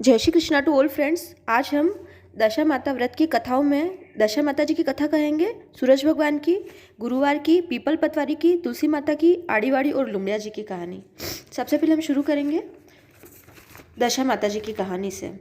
जय Shri Krishna to all friends. आज हम दशा माता व्रत की कथाओं में दशा माता जी की कथा कहेंगे। सूरज भगवान की, गुरुवार की, पीपल पतवारी की, तुलसी माता की, आड़ीवाड़ी और लुमड़िया जी की कहानी। सबसे पहले हम शुरू करेंगे दशा माता जी की कहानी से।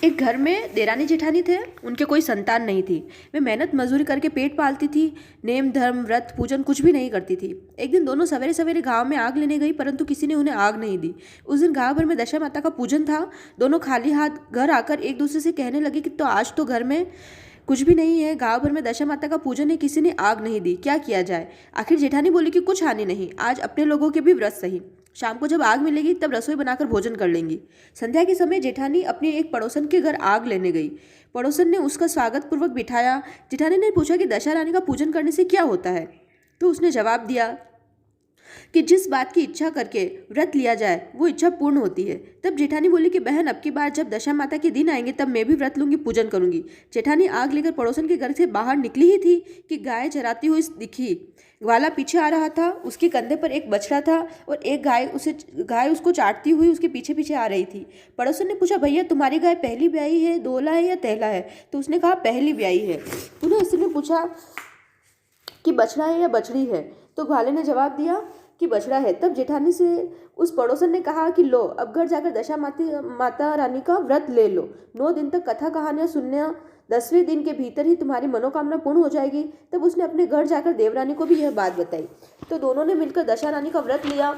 एक घर में देरानी जेठानी थे। उनके कोई संतान नहीं थी। वे मेहनत मजदूरी करके पेट पालती थी। नेम धर्म व्रत पूजन कुछ भी नहीं करती थी। एक दिन दोनों सवेरे सवेरे गांव में आग लेने गई, परंतु किसी ने उन्हें आग नहीं दी। उस दिन गांव भर में दशा माता का पूजन था। दोनों खाली हाथ घर आकर एक दूसरे से कहने लगे कि तो आज तो घर में कुछ भी नहीं है, गांव भर में दशा माता का पूजन है, किसी ने आग नहीं दी, क्या किया जाए। आखिर जेठानी बोली कि कुछ हानि नहीं, आज अपने लोगों के भी व्रत सही। शाम को जब आग मिलेगी तब रसोई बनाकर भोजन कर लेंगी। संध्या के समय जेठानी अपनी एक पड़ोसन के घर आग लेने गई। पड़ोसन ने उसका स्वागत पूर्वक बिठाया। जेठानी ने पूछा कि दशा रानी का पूजन करने से क्या होता है, तो उसने जवाब दिया कि जिस बात की इच्छा करके व्रत लिया जाए वो इच्छा पूर्ण होती है। तब जेठानी बोली कि बहन, अब की बार जब दशा माता के दिन आएंगे तब मैं भी व्रत लूंगी, पूजन करूंगी। जेठानी आग लेकर पड़ोसन के घर से बाहर निकली ही थी कि गाय चराती हुई दिखी। ग्वाला पीछे आ रहा था, उसके कंधे पर एक बछड़ा था और एक गाय उसको चाटती हुई उसके पीछे पीछे आ रही थी। पड़ोसन ने पूछा, भैया तुम्हारी गाय पहली ब्याई है, दोहला है या तहला है? तो उसने कहा पहली ब्याई है। उन्हें स्त्री ने पूछा कि बछड़ा है या बछड़ी है? तो ग्वाले ने जवाब दिया कि बछड़ा है। तब जेठानी से उस पड़ोसन ने कहा कि लो, अब घर जाकर दशा माता रानी का व्रत ले लो। 9 दिन तक कथा कहानियां सुनना, 10वें दिन के भीतर ही तुम्हारी मनोकामना पूर्ण हो जाएगी। तब उसने अपने घर जाकर देवरानी को भी यह बात बताई। तो दोनों ने मिलकर दशा रानी का व्रत लिया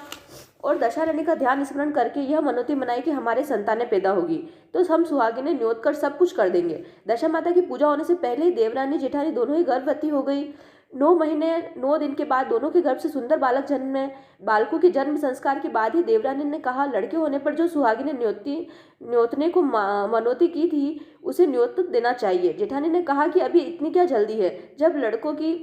और दशा रानी का ध्यान स्मरण करके यह मनोती मनाई कि हमारे संतानें पैदा होगी तो हम सुहागिनें न्योत कर सब कुछ कर देंगे। दशा माता की पूजा होने से पहले ही देवरानी जेठानी दोनों ही गर्भवती हो गई। 9 महीने 9 दिन के बाद दोनों के गर्भ से सुंदर बालक जन्मे। बालकों के जन्म संस्कार के बाद ही देवरानी ने कहा, लड़के होने पर जो सुहागिनें न्योतने को मनोती की थी उसे न्योत देना चाहिए। जेठानी ने कहा कि अभी इतनी क्या जल्दी है। जब लड़कों की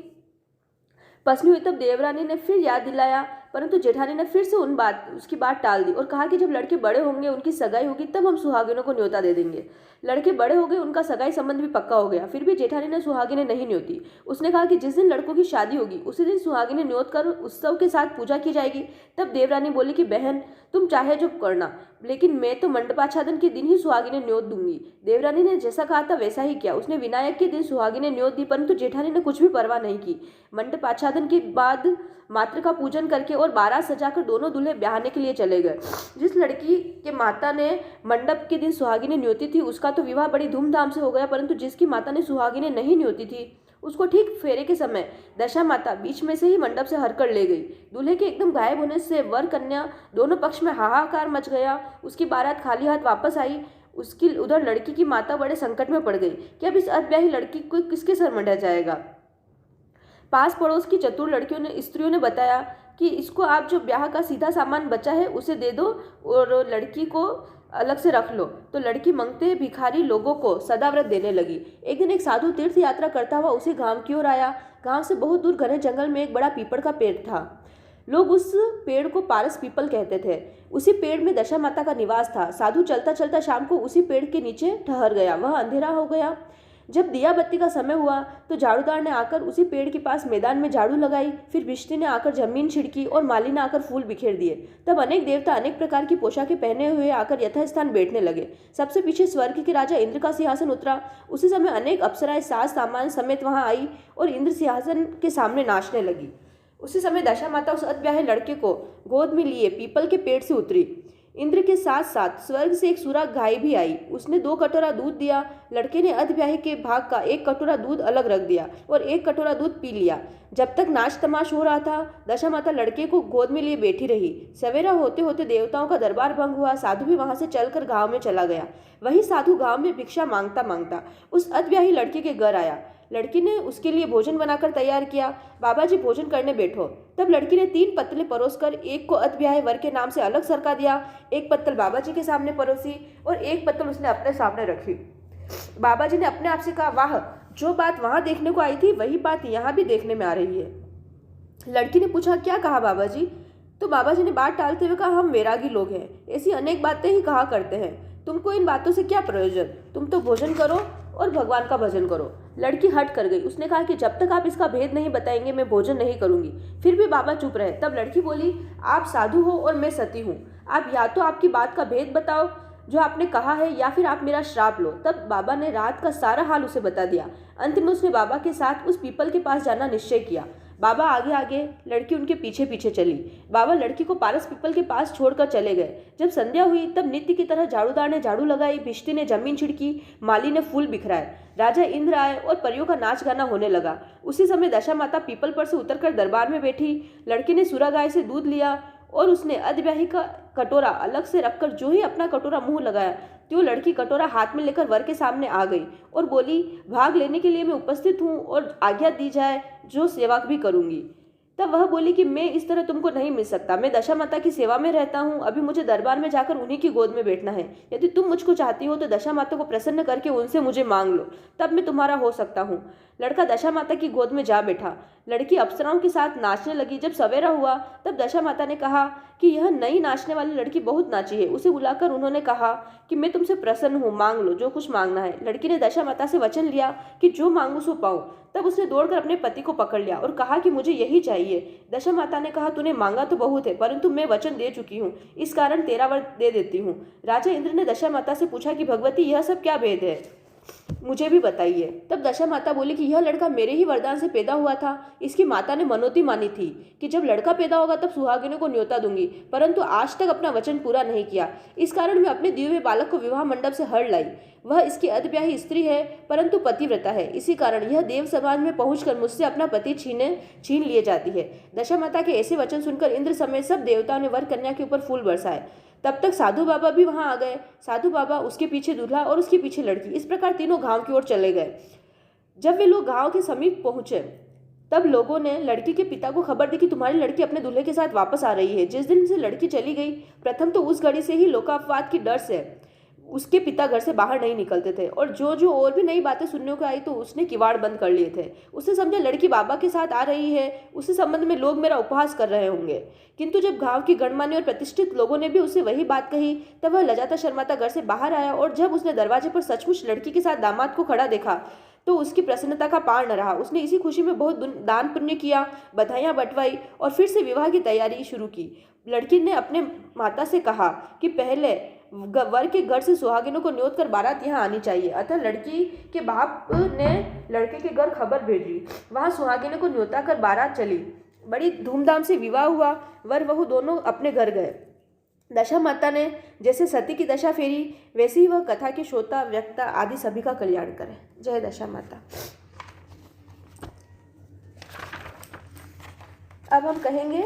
पसनी हुई तब देवरानी ने फिर याद दिलाया, परंतु जेठानी ने फिर से उसकी बात टाल दी और कहा कि जब लड़के बड़े होंगे, उनकी सगाई होगी, तब हम सुहागिनों को न्योता दे देंगे। लड़के बड़े हो गए, उनका सगाई संबंध भी पक्का हो गया, फिर भी जेठानी ने सुहागिनें नहीं न्योती। उसने कहा कि जिस दिन लड़कों की शादी होगी उसी दिन सुहागिनें न्योत कर उत्सव के साथ पूजा की जाएगी। तब देवरानी बोली कि बहन, तुम चाहे जो करना, लेकिन मैं तो मंडपाच्छादन के दिन ही सुहागिनें न्योत दूंगी। देवरानी ने जैसा कहा था वैसा ही किया। उसने विनायक के दिन सुहागिनें न्योत दी, परंतु जेठानी ने कुछ भी परवाह नहीं की। मंडपाच्छादन के बाद मातृ का पूजन करके और 12 सजाकर दोनों दूल्हे ब्याहने के लिए चले गए। जिस लड़की के माता ने मंडप के दिन सुहागिनें न्योती थी उसका तो विवाह बड़ी धूमधाम से हो गया, परंतु जिसकी माता ने सुहागिनें नहीं न्योती थी उसको ठीक फेरे के समय दशा माता बीच में से ही मंडप से हरकर ले गई। दूल्हे के एकदम गायब होने से वर कन्या दोनों पक्ष में हाहाकार मच गया। उसकी बारात खाली हाथ वापस आई। उसकी उधर लड़की की माता बड़े संकट में पड़ गई कि अब इस अधब्याही लड़की को किसके सर मंडा जाएगा। पास पड़ोस की चतुर स्त्रियों ने बताया कि इसको आप जो ब्याह का सीधा सामान बचा है उसे दे दो और लड़की को अलग से रख लो। तो लड़की मंगते भिखारी लोगों को सदाव्रत देने लगी। एक दिन एक साधु तीर्थ यात्रा करता हुआ उसी गांव की ओर आया। गांव से बहुत दूर घने जंगल में एक बड़ा पीपल का पेड़ था। लोग उस पेड़ को पारस पीपल कहते थे। उसी पेड़ में दशा माता का निवास था। साधु चलता चलता शाम को उसी पेड़ के नीचे ठहर गया। वह अंधेरा हो गया। जब दिया बत्ती का समय हुआ तो झाड़ूदार ने आकर उसी पेड़ के पास मैदान में झाड़ू लगाई। फिर बिश्ती ने आकर जमीन छिड़की और माली ने आकर फूल बिखेर दिए। तब अनेक देवता अनेक प्रकार की पोशाकें पहने हुए आकर यथास्थान बैठने लगे। सबसे पीछे स्वर्ग के राजा इंद्र का सिंहासन उतरा। उसी समय अनेक अप्सराएं साज सामान समेत वहां आई और इंद्र सिंहासन के सामने नाचने लगी। उसी समय दशा माता उस अधब्याहे लड़के को गोद में लिए पीपल के पेड़ से उतरी। इंद्र के साथ साथ स्वर्ग से एक सुरा गाय भी आई। उसने 2 कटोरा दूध दिया। लड़के ने अधब्याही के भाग का 1 कटोरा दूध अलग रख दिया और 1 कटोरा दूध पी लिया। जब तक नाच तमाश हो रहा था दशा माता लड़के को गोद में लिए बैठी रही। सवेरा होते होते देवताओं का दरबार भंग हुआ। साधु भी वहां से चलकर गांव में चला गया। वही साधु गांव में भिक्षा मांगता मांगता उस अधब्याही लड़के के घर आया। लड़की ने उसके लिए भोजन बनाकर तैयार किया। बाबा जी भोजन करने बैठो। तब लड़की ने 3 पत्तलें परोसकर एक को अधब्याहे वर के नाम से अलग सरका दिया, 1 पत्तल बाबा जी के सामने परोसी और 1 पत्तल उसने अपने सामने रखी। बाबा जी ने अपने आप से कहा, वाह, जो बात वहां देखने को आई थी वही बात यहाँ भी देखने में आ रही है। लड़की ने पूछा, क्या कहा बाबा जी? तो बाबा जी ने बात टालते हुए कहा, हम वैरागी लोग हैं, ऐसी अनेक बातें ही कहा करते हैं। तुमको इन बातों से क्या प्रयोजन? तुम तो भोजन करो और भगवान का भजन करो। लड़की हट कर गई। उसने कहा कि जब तक आप इसका भेद नहीं बताएंगे मैं भोजन नहीं करूंगी। फिर भी बाबा चुप रहे। तब लड़की बोली, आप साधु हो और मैं सती हूँ, आप या तो आपकी बात का भेद बताओ जो आपने कहा है, या फिर आप मेरा श्राप लो। तब बाबा ने रात का सारा हाल उसे बता दिया। अंत में उसने बाबा के साथ उस पीपल के पास जाना निश्चय किया। बाबा आगे आगे, लड़की उनके पीछे पीछे चली। बाबा लड़की को पारस पीपल के पास छोड़कर चले गए। जब संध्या हुई तब नित्य की तरह झाड़ूदार ने झाड़ू लगाई, भिश्ती ने जमीन छिड़की, माली ने फूल बिखराए, राजा इंद्र आए और परियों का नाच गाना होने लगा। उसी समय दशा माता पीपल पर से उतरकर दरबार में बैठी। लड़की ने सुरा गाय से दूध लिया और उसने अधब्याही का कटोरा अलग से रखकर जो ही अपना कटोरा मुंह लगाया, तो लड़की कटोरा हाथ में लेकर वर के सामने आ गई और बोली, भाग लेने के लिए मैं उपस्थित हूँ और आज्ञा दी जाए जो सेवा भी करूंगी। तब वह बोली कि मैं इस तरह तुमको नहीं मिल सकता, मैं दशा माता की सेवा में रहता हूँ, अभी मुझे दरबार में जाकर उन्हीं की गोद में बैठना है। यदि तुम मुझको चाहती हो तो दशा माता को प्रसन्न करके उनसे मुझे मांग लो, तब मैं तुम्हारा हो सकता हूँ। लड़का दशा माता की गोद में जा बैठा। लड़की अप्सराओं के साथ नाचने लगी। जब सवेरा हुआ तब दशा माता ने कहा कि यह नई नाचने वाली लड़की बहुत नाची है। उसे बुलाकर उन्होंने कहा कि मैं तुमसे प्रसन्न हूँ, मांग लो जो कुछ मांगना है। लड़की ने दशा माता से वचन लिया कि जो मांगू सो पाऊं। तब उसने दौड़कर अपने पति को पकड़ लिया और कहा कि मुझे यही चाहिए। दशा माता ने कहा, तूने मांगा तो बहुत है, परंतु मैं वचन दे चुकी हूँ, इस कारण तेरा वर दे देती हूँ। राजा इंद्र ने दशा माता से पूछा कि भगवती यह सब क्या भेद है, मुझे भी बताइए। तब दशा माता बोली कि यह लड़का मेरे ही वरदान से पैदा हुआ था। इसकी माता ने मनोती मानी थी कि जब लड़का पैदा होगा तब सुहागिनों को न्योता दूंगी, परंतु आज तक अपना वचन पूरा नहीं किया। इस कारण मैं अपने दिए हुए बालक को विवाह मंडप से हर लाई। वह इसकी अधब्याही स्त्री है, परंतु पतिव्रता है। इसी कारण यह देव समाज में पहुंचकर मुझसे अपना पति छीन लिए जाती है। दशा माता के ऐसे वचन सुनकर इंद्र समेत सब देवताओं ने वर कन्या के ऊपर फूल बरसाए। तब तक साधु बाबा भी वहां आ गए। साधु बाबा, उसके पीछे दूल्हा और उसके पीछे लड़की, इस प्रकार तीनों गांव की ओर चले गए। जब वे लोग गांव के समीप पहुंचे तब लोगों ने लड़की के पिता को खबर दी कि तुम्हारी लड़की अपने दूल्हे के साथ वापस आ रही है। जिस दिन से लड़की चली गई, प्रथम तो उस घड़ी से ही लोकापवाद की डर से उसके पिता घर से बाहर नहीं निकलते थे, और जो और भी नई बातें सुनने को आई तो उसने किवाड़ बंद कर लिए थे। उसने समझा लड़की बाबा के साथ आ रही है, उसी संबंध में लोग मेरा उपहास कर रहे होंगे। किंतु जब गांव की गणमान्य और प्रतिष्ठित लोगों ने भी उससे वही बात कही तब वह लजाता शर्माता घर से बाहर आया, और जब उसने दरवाजे पर सचमुच लड़की के साथ दामाद को खड़ा देखा तो उसकी प्रसन्नता का पार न रहा। उसने इसी खुशी में बहुत दान पुण्य किया, बधाइयां बंटवाई और फिर से विवाह की तैयारी शुरू की। लड़की ने अपने माता से कहा कि पहले वर के घर से सुहागिनों को न्योत कर बारात यहाँ आनी चाहिए। अतः लड़की के बाप ने लड़के के घर खबर भेजी। वहाँ सुहागिनों को न्योता कर बारात चली। बड़ी धूमधाम से विवाह हुआ। वर वहू दोनों अपने घर गए। दशा माता ने जैसे सती की दशा फेरी, वैसे ही वह कथा के श्रोता व्यक्ता आदि सभी का कल्याण करे। जय दशा माता। अब हम कहेंगे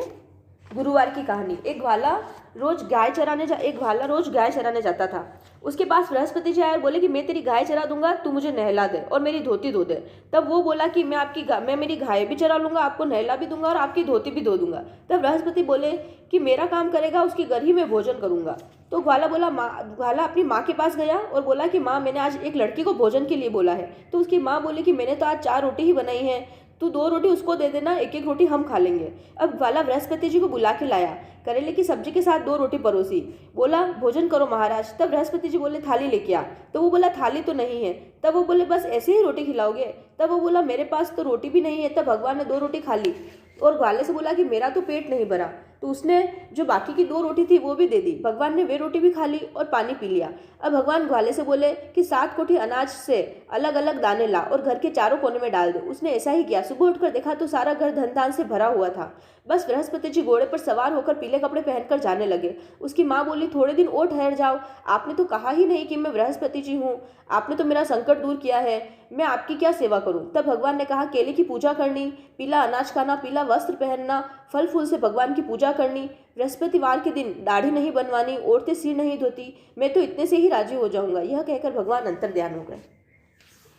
गुरुवार की कहानी। एक ग्वाला रोज गाय चराने जाता था। उसके पास बृहस्पति जी आए और बोले कि मैं तेरी गाय चरा दूंगा, तू मुझे नहला दे और मेरी धोती धो दे। तब वो बोला कि मैं मेरी गाय भी चरा लूंगा, आपको नहला भी दूंगा और आपकी धोती भी धो दूंगा। तब बृहस्पति बोले कि मेरा काम करेगा, उसके घर ही मैं भोजन करूंगा। तो ग्वाला अपनी माँ के पास गया और बोला कि माँ, मैंने आज एक लड़की को भोजन के लिए बोला है। तो उसकी माँ बोली कि मैंने तो आज 4 रोटी ही बनाई है, तू 2 रोटी उसको दे देना, 1-1 रोटी हम खा लेंगे। अब ग्वाला बृहस्पति जी को बुला के लाया, करेले की सब्जी के साथ 2 रोटी परोसी, बोला भोजन करो महाराज। तब बृहस्पति जी बोले थाली लेके आ। तो वो बोला थाली तो नहीं है। तब वो बोले बस ऐसे ही रोटी खिलाओगे? तब वो बोला मेरे पास तो रोटी भी नहीं है। तब भगवान ने 2 रोटी खा ली और ग्वाले से बोला कि मेरा तो पेट नहीं भरा। तो उसने जो बाकी की 2 रोटी थी वो भी दे दी। भगवान ने वे रोटी भी खा ली और पानी पी लिया। अब भगवान ग्वाले से बोले कि 7 कोठी अनाज से अलग अलग दाने ला और घर के चारों कोने में डाल दे। उसने ऐसा ही किया। सुबह उठकर देखा तो सारा घर धन धान से भरा हुआ था। बस बृहस्पति जी घोड़े पर सवार होकर पीले कपड़े पहनकर जाने लगे। उसकी माँ बोली थोड़े दिन और ठहर जाओ, आपने तो कहा ही नहीं कि मैं बृहस्पति जी हूँ, आपने तो मेरा संकट दूर किया है, मैं आपकी क्या सेवा करूं? तब भगवान ने कहा केले की पूजा करनी, पीला अनाज खाना, पीला वस्त्र पहनना, फल फूल से भगवान की पूजा करनी, बृहस्पतिवार के दिन दाढ़ी नहीं बनवानी, औरतें सिर नहीं धोती, मैं तो इतने से ही राजी हो जाऊंगा। यह कहकर भगवान अंतर ध्यान हो गए।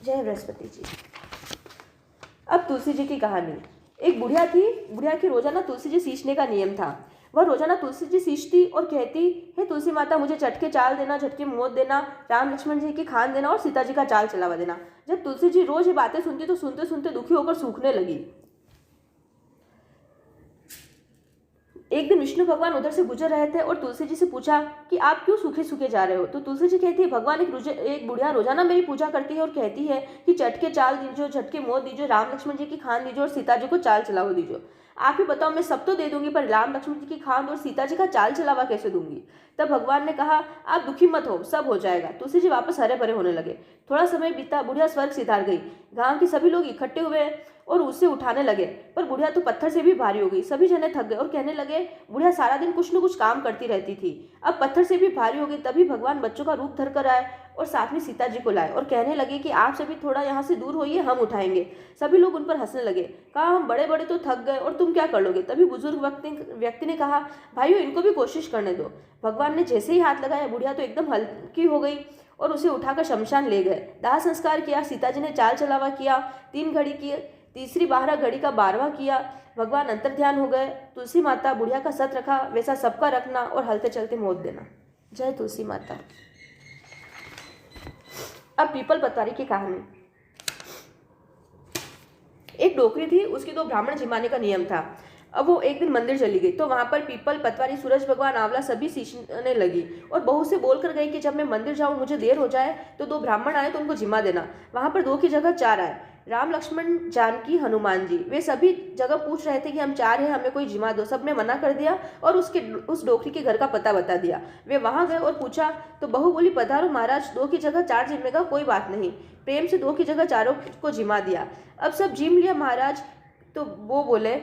जय बृहस्पति जी। अब तुलसी जी की कहानी। एक बुढ़िया थी। बुढ़िया की रोजाना तुलसी जी सींचने का नियम था। वह रोजाना तुलसी जी सींचती और कहती, हे तुलसी माता, मुझे झटके चाल देना, झटके मोद देना, राम लक्ष्मण जी की खान देना और सीता जी का चाल चलावा देना। जब तुलसी जी रोज ये बातें सुनती तो सुनते सुनते दुखी होकर सूखने लगी। एक दिन विष्णु भगवान उधर से गुजर रहे थे और तुलसी जी से पूछा कि आप क्यों सूखे सूखे जा रहे हो। तो तुलसी जी कहती है, भगवान एक बुढ़िया रोजाना मेरी पूजा करती है और कहती है कि चटके चाल दीजिए, झटके मोह दीजिए, राम लक्ष्मण जी की खान दीजिए और सीता जी को चाल चलाओ दीजिए। आप ही बताओ, मैं सब तो दे दूंगी पर राम लक्ष्मण जी की खान और सीता जी का चाल चलावा कैसे दूंगी। तब भगवान ने कहा, आप दुखी मत हो, सब हो जाएगा। तुलसी जी वापस हरे भरे होने लगे। थोड़ा समय बीता, बुढ़िया स्वर्ग सिधार गई। गांव के सभी लोग इकट्ठे हुए और उसे उठाने लगे, पर बुढ़िया तो पत्थर से भी भारी हो गई। सभी जने थक गए और कहने लगे, बुढ़िया सारा दिन कुछ न कुछ काम करती रहती थी, अब पत्थर से भी भारी हो गई। तभी भगवान बच्चों का रूप धर कर आए और साथ में सीता जी को लाए और कहने लगे कि आप सभी थोड़ा यहाँ से दूर होइए, हम उठाएंगे। सभी लोग उन पर हंसने लगे। कहा, हम बड़े बड़े तो थक गए और तुम क्या कर लोगे। तभी बुजुर्ग व्यक्ति ने कहा, भाइयों इनको भी कोशिश करने दो। भगवान ने जैसे ही हाथ लगाया, बुढ़िया तो एकदम हल्की हो गई और उसे उठाकर शमशान ले गए। दाह संस्कार किया, सीता जी ने चाल चलावा किया, 3 घड़ी की, तीसरी 12 घड़ी का 12वां किया। भगवान अंतर्ध्यान हो गए। तुलसी माता, बुढ़िया का सत रखा वैसा सबका रखना और हलते चलते मौत देना। जय तुलसी माता। अब पीपल पतवारी की कहानी। एक डोकरी थी, उसके 2 ब्राह्मण जिमाने का नियम था। अब वो एक दिन मंदिर चली गई तो वहां पर पीपल पतवारी, सूरज भगवान, आंवला सभी सींचने लगी और बहू से बोलकर गई कि जब मैं मंदिर जाऊं, मुझे देर हो जाए तो 2 ब्राह्मण आए तो उनको जिमा देना। वहां पर 2 की जगह 4 आए, राम लक्ष्मण जानकी हनुमान जी। वे सभी जगह पूछ रहे थे कि हम 4 हैं, हमें कोई जिमा दो। सब ने मना कर दिया और उस डोकरी के घर का पता बता दिया। वे वहां गए और पूछा तो बहू बोली, पधारो महाराज, 2 की जगह 4 जिमेगा, कोई बात नहीं। प्रेम से 2 की जगह 4 को जिमा दिया। अब सब जिम लिया महाराज। तो वो बोले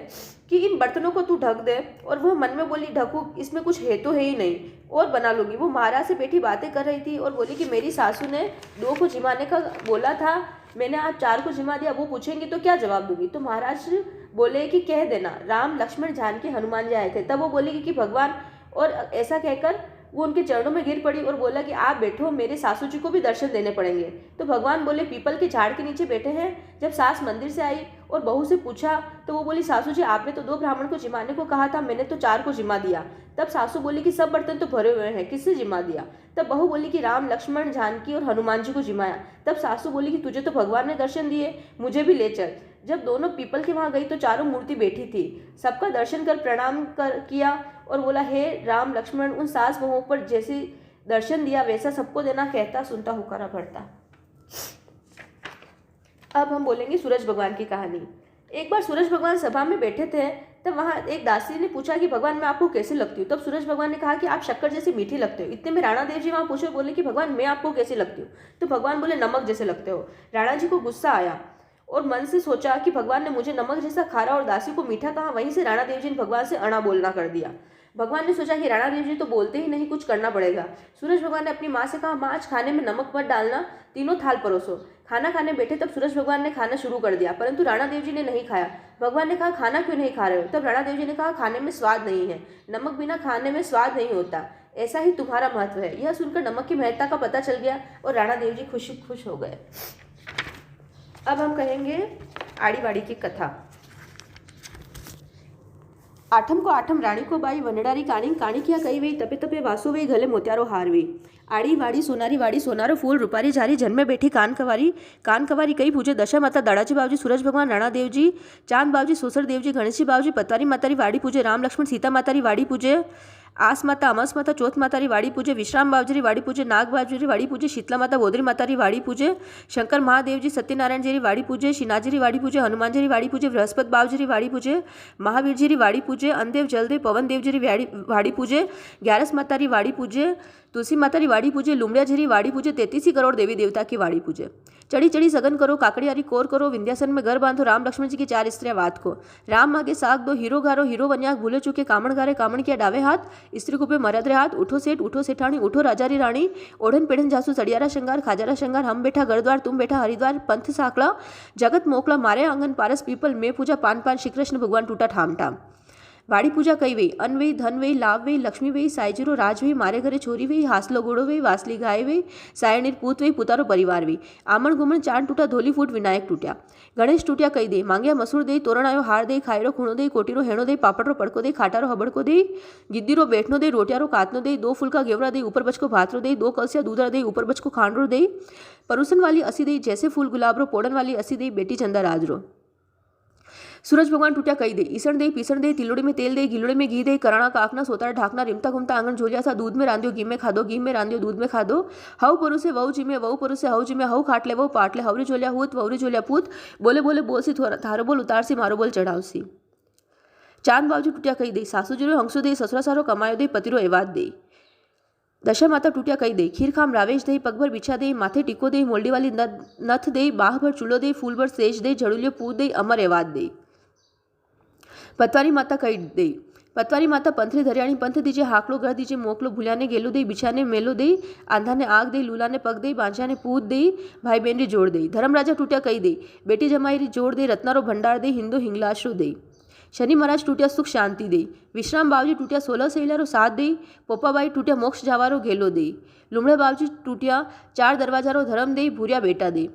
कि इन बर्तनों को तू ढक दे, और वह मन में बोली, ढकू, इसमें कुछ है तो है ही नहीं, और बना लूंगी। वो महाराज से बैठी बातें कर रही थी और बोली कि मेरी सासू ने 2 को जिमाने का बोला था, मैंने आज 4 को जिमा दिया, वो पूछेंगी तो क्या जवाब दूंगी। तो महाराज बोले कि कह देना राम लक्ष्मण जानकी हनुमान जी आए थे। तब वो बोलेगी कि भगवान, और ऐसा कहकर वो उनके चरणों में गिर पड़ी और बोला कि आप बैठो, मेरे सासू जी को भी दर्शन देने पड़ेंगे। तो भगवान बोले, पीपल के झाड़ के नीचे बैठे हैं। जब सास मंदिर से आई और बहू से पूछा तो वो बोली, सासू जी आपने तो 2 ब्राह्मण को जिमाने को कहा था, मैंने तो 4 को जिमा दिया। तब सासू बोली कि सब बर्तन तो भरे हुए हैं, किससे जिमा दिया। तब बहू बोली कि राम लक्ष्मण जानकी और हनुमान जी को जिमाया। तब सासू बोली कि तुझे तो भगवान ने दर्शन दिए, मुझे भी ले चल। जब दोनों पीपल के वहां गई तो 4 मूर्ति बैठी थी। सबका दर्शन कर प्रणाम किया और बोला, हे राम लक्ष्मण, उन सास बहुओं पर जैसे दर्शन दिया वैसा सबको देना, कहता सुनता हुक्कारा भरता। अब हम बोलेंगे सूरज भगवान की कहानी। एक बार सूरज भगवान सभा में बैठे थे, तब वहां एक दासी ने पूछा कि भगवान मैं आपको कैसी लगती हूँ। तब सूरज भगवान ने कहा कि आप शक्कर जैसे मीठी लगते हो। इतने में राणा देव जी वहां पूछे, बोले कि भगवान मैं आपको कैसी लगती हूँ। तो भगवान बोले, नमक जैसे लगते हो। राणा जी को गुस्सा आया और मन से सोचा कि भगवान ने मुझे नमक जैसा खारा और दासी को मीठा कहा। वहीं से राणा देव जी ने भगवान से अणा बोलना कर दिया। भगवान ने सोचा कि राणा देव जी तो बोलते ही नहीं, कुछ करना पड़ेगा। सूरज भगवान ने अपनी माँ से कहा, माँ आज खाने में नमक मत डालना, तीनों थाल परोसो। खाना खाने बैठे तब सूरज भगवान ने खाना शुरू कर दिया, परंतु राणा देव जी ने नहीं खाया। भगवान ने कहा, खाना क्यों नहीं खा रहे हो। तब राणा देव जी ने कहा, खाने में स्वाद नहीं है, नमक बिना खाने में स्वाद नहीं होता, ऐसा ही तुम्हारा महत्व है। यह सुनकर नमक की महत्ता का पता चल गया और राणा देव जी खुश हो गए। अब हम कहेंगे आड़ी बाड़ी की कथा। आठम को आठम रानी को बाई, वनडारी काणी काणी किया कही वही, तपे तपे वासु वही, गले मोत्यारो हार वही। आड़ी वाड़ी वाड़ी सोनारो फूल, रूपारी झारी, जन में बैठी कान कवारी कई पूजे दशा माता, दादाजी बाबूजी, सूरज भगवान, राणा देव जी, चांद बाबूजी, सोसर देव जी, गणेश जी बाबूजी, पतवारी मातारी वाड़ी पूजे, राम लक्ष्मण सीता मातारी वाड़ी पूजे, आस माता, अमास माता, चौथ मातारी वाड़ी पूजे, विश्राम बाबूजी वाड़ी पूजे, नाग बाबूजी वाड़ी पूजे, शीतला माता, बोदरी मातारी वाड़ी पूजे, शंकर महादेव जी, सत्यनारायण जी वाड़ी पूजे, शिनाजी वाड़ी पूजे, हनुमान जी वाड़ी पूजे, बृहस्पति बाबूजी वाड़ी पूजे, महावीर जी वाड़ी पूजे, अंदेव जलदेव पवन देव जी वाड़ी पूजे, 11 मातारी वाड़ी पूजे, तुलसी मातारी वाड़ी पूजे, लुमड़िया जी वाड़ी पूजे, 33 करोड़ देवी देवता की वाड़ी पूजे। चढ़ी चढ़ी सगन करो, काकड़ियारी कोर करो, विंध्यासन में घर बांधो, राम लक्ष्मण जी की 4 स्त्रियां वात को, राम मागे साग दो, हीरो गारो हीरो वन्याक, भूले चुके कामण गारे, कामण किया डावे हाथ, स्त्री कुपे मरदरे हाथ, उठो सेठानी, उठो राजारी रानी, ओढ़न पेढ़न जासू, सड़ियारा श्रृंगार, खाजारा श्रृंगार, हम बैठा गढ़द्वार, तुम बैठा हरिद्वार, पंथ साकला, जगत मोकला, मारे आंगन पारस पीपल, मैं पूजा पान पान, श्री कृष्ण भगवान टूटा ठाम ठाम। वाड़ी पूजा कई वही, अन्न वही, धन वही, लाभ वही, लक्ष्मी वही, साइजरो राज वही, मारे घरे छोरी वही, हासलो गोड़ो वही, वासली गाय वही, सायणीर पूत वही, पुतारो परिवार वही, आमण गुमण चांद टूटा, धोली फूट विनायक टूट्या, गणेश टूट्या कई दे, मांग्या मसूर दे, तोरण आयो हार दे, खायरो खूणो दे, कोटीरो हेणो दे, पापड़रो पड़को दे, खाटारो हबड़को दे, गिद्दीरो बैठनो दे, रोटियारो कातनो दे, 2 फुलका गेवरा दे, ऊपर बचको भातरो दे, 2 कलसिया दूधरा दे, ऊपर बचको खांडरो दे, परुसन वाली असी दे, जैसे फूल गुलाबरो, पोड़न वाली असी दे, बेटी चंदा राजरो। सूरज भगवान टूटिया कही दे, ईसण दे, पीसण दे, तिलोड़ी में तेल दे, गिलोड़े में घी दे, कराना काकना सोतारा ढाकना, रिमता घुमता आंगन झोलिया सा, दूध में रांधियो घी में खादो, घी में रांधियो दूध में खादो, हव पुरुषे वहु जिमे, वहु पुरुषे हव जिमे, हव खाटले वहु पाटले, हवरी झोलिया हूत, वहरी झोलिया पूत, बोले बोले बोलसी थारो बोल उतारसी, मारो बोल चढ़ावसी। चांद बावजी टूटिया कही दे, सासू जीरो हंसो दे, ससुरा सारो कमायो दे, पतिरो एवाद दे। दशा माता टूटिया कही दे, खीर खाम रावेश दे, पगभर बिछा दे, माथे टिको दे, मोल्डी वाली नथ दे, बाह भर चूलो दे, फूल भर सेज दे, झड़ुलियो पूत दे, अमर एवाद दे। पतवारी माता कही दे, पतवारी माता पंथरी धरियाणी पंथ दीजे, हाकलो घर दीजे, मोकलो भूलियाने गेलो दे, बिछाने मेलो दे, आंधा ने आग दे, लूला ने पग दे, बांझा ने पूत दे, भाई बहन री जोड़ दे। धर्मराजा टूटिया कही दे, बेटी जमाई री जोड़ दे, रत्नारो भंडार दे, हिंदू हिंगलाश्रु दे। शनि महाराज टूटिया सुख शांति दे, विश्राम बावजी टूटिया 16 सहेलारो साथ दे, पोपाबाई टूटिया मोक्ष जावारो घेलो दे, लुमड़े बावजी टूटिया 4 दरवाजारो धर्म दे, भूरिया बेटा दे।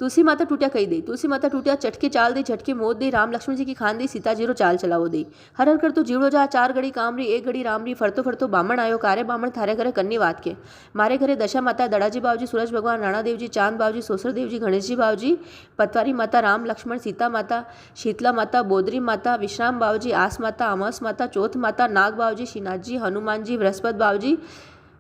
तुलसी माता टूटिया कही दे, तुलसी माता टूटिया चटके चाल दे, झटके मोद दे, राम लक्ष्मण जी की खान दे, सीता जीरो चाल चलावो दे। हर हर कर तो जीवड़ो जा, 4 घड़ी कामरी 1 घड़ी रामरी, फरतो फरतो बामण आयो, कारे बामण थारे घरे कन्नी वात के, मारे घरे दशा माता, दड़ाजी बावजी, सूरज भगवान, राणा देव जी, चांद बावजी, सोसर देव जी, गणेश जी बावजी, पतवारी माता, राम लक्ष्मण सीता माता, शीतला माता, बोदरी माता, विश्राम बावजी, आस माता, अमास माता, चौथ माता, नाग बावजी, श्रीनाथ जी, हनुमान जी, बृहस्पति बावजी,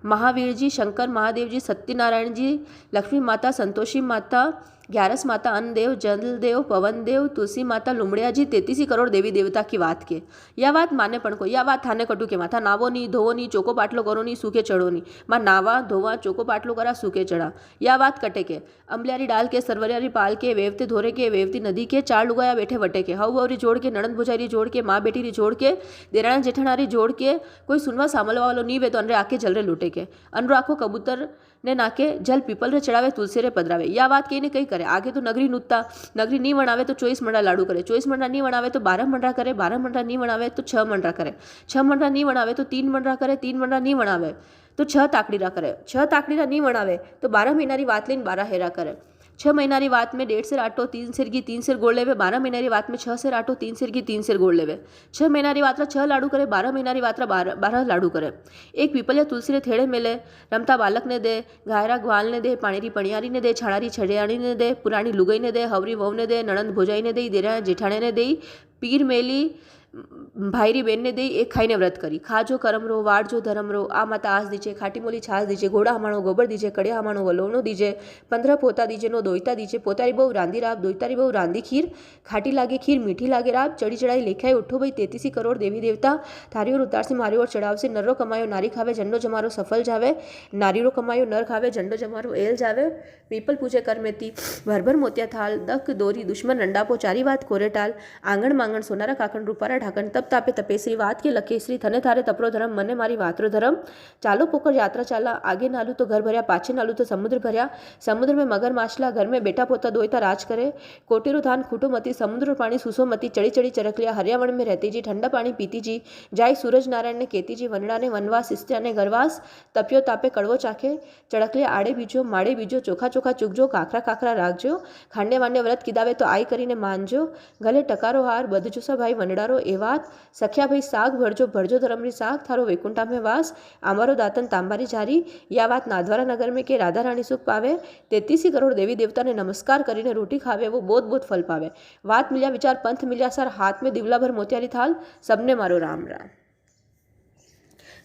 महावीर जी, शंकर महादेव जी, सत्यनारायण जी, लक्ष्मी माता, संतोषी माता, 11 माता, अन्न देव, जल देव, पवन देव, तुलसी माता, लुमड़िया जी, 33 करोड़ देवी देवता की बात के। या बात माने पण को, या बात थाने कटू के माथा नावो नहीं, धोवो नहीं, चोको पाटलो करो नहीं, सूखे चढ़ो नहीं, माँ नावा धोवा चोको पाटलो करा, सूखे चढ़ा। या बात कटे के, अम्बलियारी डाल के, सरवरियारी पाल के, वेवते धोरे के, वेवती नदी के, 4 लुगाया बैठे वटे के, हव बवरी जोड़ के, नणंद भुजारी जोड़ के, माँ बेटी री जोड़ के, देराना जेठानारी जोड़ के, कोई सुनवा सामलवा वालो नहीं वे तो अनरे आके जल रे लूटे के, अनरो आखो कबूतर ने नाके जल पीपल रे चढ़ावे, तुलसी रे पधरावे। या बात कही ने कही करे, आगे तो नगरी नुत्ता, नगरी नहीं वणावे तो 24 मंडा लाडू करे, 24 मंडा नहीं वणावे तो 12 मंडा करे, 12 मंडा नहीं वणावे तो 6 मंडा करे, 6 मंडा नहीं वणावे तो 3 मंडा करे, 3 मंडा नहीं वणावे तो 6 ताकड़ीरा करे, 6 ताकड़ीरा नहीं वणावे तो 12 महीनारी वात लईने 12 हेरा करे, 6 महीनारी वात में 1.5 सेर आटो, 3 सेर घी, 3 सेर गोड़ लेवे, 12 महीनारी वात में 6 सेर आटो, 3 सेर घी, 3 सेर गोड़ लेवे, 6 महीनारी वातरा 6 लाडू करे, 12 महीनारी वातरा 12 लाडू करे। एक पीपल या तुलसी रे थेड़े मेले, रमता बालक ने दे, घायरा ग्वाल ने दे, पाणीरी पणियारी ने दे, छाणारी छड़ियाणी ने दे, पुरानी लुगई ने दे, हवरी वहू ने दे, नणंद भोजाई ने दे, देरा जेठाणे ने दे, पीर मेली भाईरी बेन ने दे, एक खाईने व्रत करी, खाजो करम रो, वाड़जो धर्म रो, आ माता आस दीजे, खाटी मोली छास दीजे, घोड़ा हमाणो गोबर दीजे, कड़िया हमाणो वलोवनो दीजे, 15 पोता दीजे नो दोईता दीजे, पोतारी बहु रांधी राब, दोईतारी बहु रांधी खीर, खाटी लागे खीर, मीठी लागे राब, चढ़ी चढ़ाई लेखाए उठो भाई 33 करोड़ देवी देवता, थारी ओर उतार से मारी ओर चढ़ाव से, नरो कमायो नारी खावे, झंडो जमारो सफल जावे, नारीरो कमायो नर खावे, झंडो जमारो एल जावे, पीपल पूजे कर मेती, भरभर मोतिया थाल, दक दोरी दुश्मन रंडापो, चारी बात कोरे टाल, आंगण मांगण सोनारा काकण रूपारा ढाकण, तप तापे तपेश्री वात के लखेश्री, थने थारे तपरो धर्म, मने मारी वातरो धर्म, चालो पोकर यात्रा चाला, आगे नालू तो घर भर्या, पाछे नालू तो समुद्र भर्या, समुद्र में मगर माछला, घर में बेटा पोता दोयता राज करे, कोटेरो धान खूटो मती, समुद्र पानी सुसो मती, चढ़ी चढ़ी चरक लिया, हरियावण में रहती जी, ठंडा पानी पीती जी, जाय सूरज नारायण ने केती जी, वनड़ा ने वनवास, इस्त्या ने गरवास, तपियो तापे कड़वो चाखे, चढ़क लिया आड़े बीजो, माड़े बीजो, चोखा चोखा चुगजो, काकरा काकरा राखजो, खांडे मान्य व्रत किदावे तो आई करीने मानजो, गले टकारो हार बधजो सा भाई वनडारो एवात, सख्या भाई साग भरजो भरजो धर्मरी साग, थारो वैकुंठा में वास, आमारो दातन तांबारी जारी। या बात नाथद्वारा नगर में के राधा रानी सुख पावे, 33 करोड़ देवी देवता ने नमस्कार करीने रोटी खावे, वो बहुत बहुत फल पावे। वात मिल्या विचार पंथ मिल्या सार, हाथ में दिवला भर मोतियारी थाल, सबने मारो राम राम।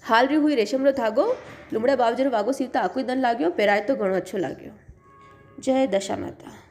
हाल री हुई रेशम रो धागो, लुमड़ा बावजरो वागो सीवता आकुई दन लाग्यो, पेराय तो घणो अच्छो लाग्यो। जय दशा माता।